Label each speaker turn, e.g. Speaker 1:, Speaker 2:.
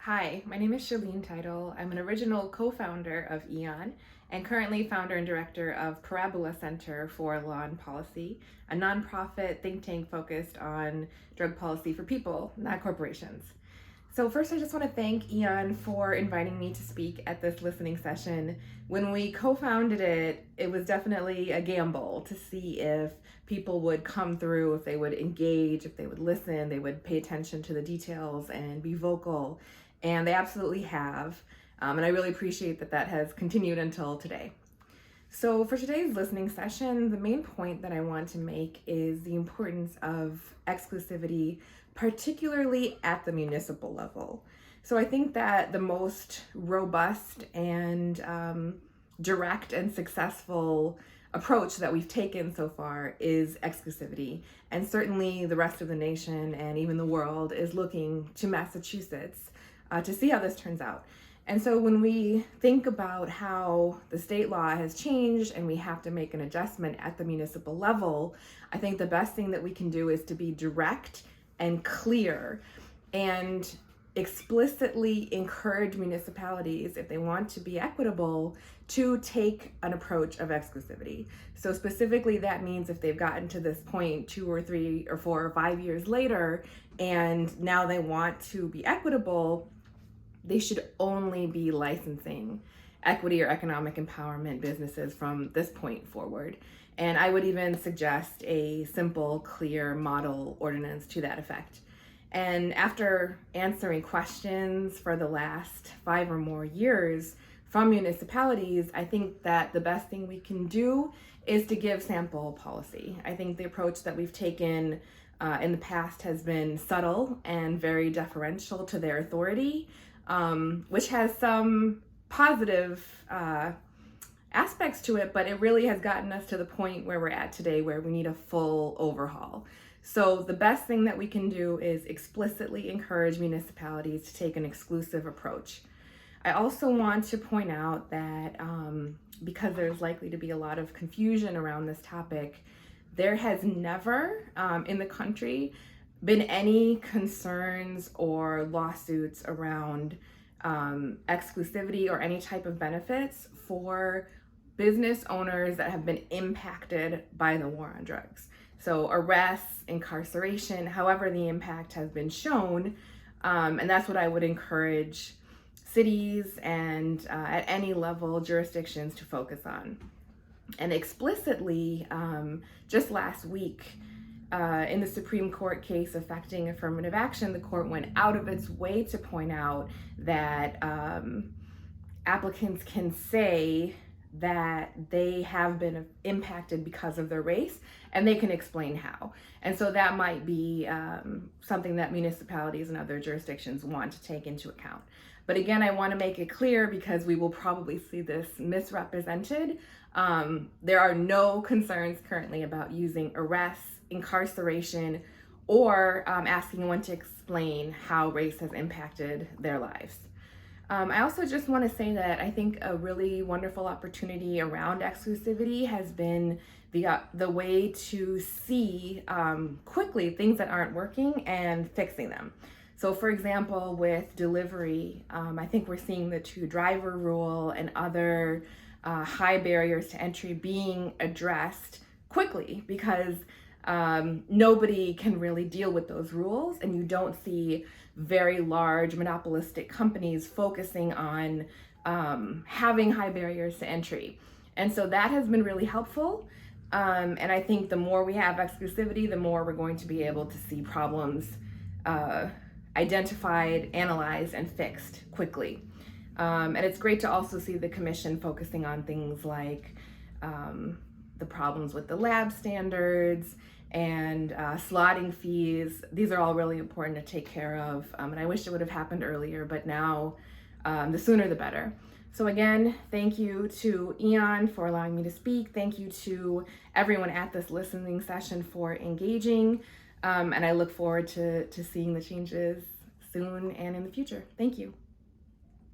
Speaker 1: Hi, my name is Shaleen Title. I'm an original co-founder of EON and currently founder and director of Parabola Center for Law and Policy, a nonprofit think tank focused on drug policy for people, not corporations. So first, I just want to thank EON for inviting me to speak at this listening session. When we co-founded it, it was definitely a gamble to see if people would come through, if they would engage, if they would listen, they would pay attention to the details and be vocal. And they absolutely have. And I really appreciate that that has continued until today. So for today's listening session, the main point that I want to make is the importance of exclusivity, particularly at the municipal level. So I think that the most robust and direct and successful approach that we've taken so far is exclusivity. And certainly the rest of the nation and even the world is looking to Massachusetts to see how this turns out. And so when we think about how the state law has changed and we have to make an adjustment at the municipal level, I think the best thing that we can do is to be direct and clear and explicitly encourage municipalities, if they want to be equitable, to take an approach of exclusivity. So specifically, that means if they've gotten to this point 2 or 3 or 4 or 5 years later, and now they want to be equitable, they should only be licensing equity or economic empowerment businesses from this point forward. And I would even suggest a simple, clear model ordinance to that effect. And after answering questions for the last 5 or more years from municipalities, I think that the best thing we can do is to give sample policy. I think the approach that we've taken in the past has been subtle and very deferential to their authority, which has some positive aspects to it, but it really has gotten us to the point where we're at today, where we need a full overhaul. So the best thing that we can do is explicitly encourage municipalities to take an exclusive approach. I also want to point out that because there's likely to be a lot of confusion around this topic, there has never in the country been any concerns or lawsuits around exclusivity or any type of benefits for business owners that have been impacted by the war on drugs. So arrests, incarceration, however the impact has been shown, and that's what I would encourage cities and at any level jurisdictions to focus on. And explicitly, just last week, in the Supreme Court case affecting affirmative action, the court went out of its way to point out that applicants can say that they have been impacted because of their race, and they can explain how. And so that might be something that municipalities and other jurisdictions want to take into account. But again, I want to make it clear, because we will probably see this misrepresented. There are no concerns currently about using arrests, incarceration, or asking one to explain how race has impacted their lives. I also just want to say that I think a really wonderful opportunity around exclusivity has been the way to see quickly things that aren't working and fixing them. So for example, with delivery, I think we're seeing the 2-driver rule and other high barriers to entry being addressed quickly, because nobody can really deal with those rules, and you don't see very large monopolistic companies focusing on having high barriers to entry. And so that has been really helpful. And I think the more we have exclusivity, the more we're going to be able to see problems identified, analyzed, and fixed quickly. And it's great to also see the commission focusing on things like the problems with the lab standards and slotting fees. These are all really important to take care of. And I wish it would have happened earlier, but now the sooner the better. So again, thank you to EON for allowing me to speak. Thank you to everyone at this listening session for engaging. And I look forward to seeing the changes soon and in the future. Thank you.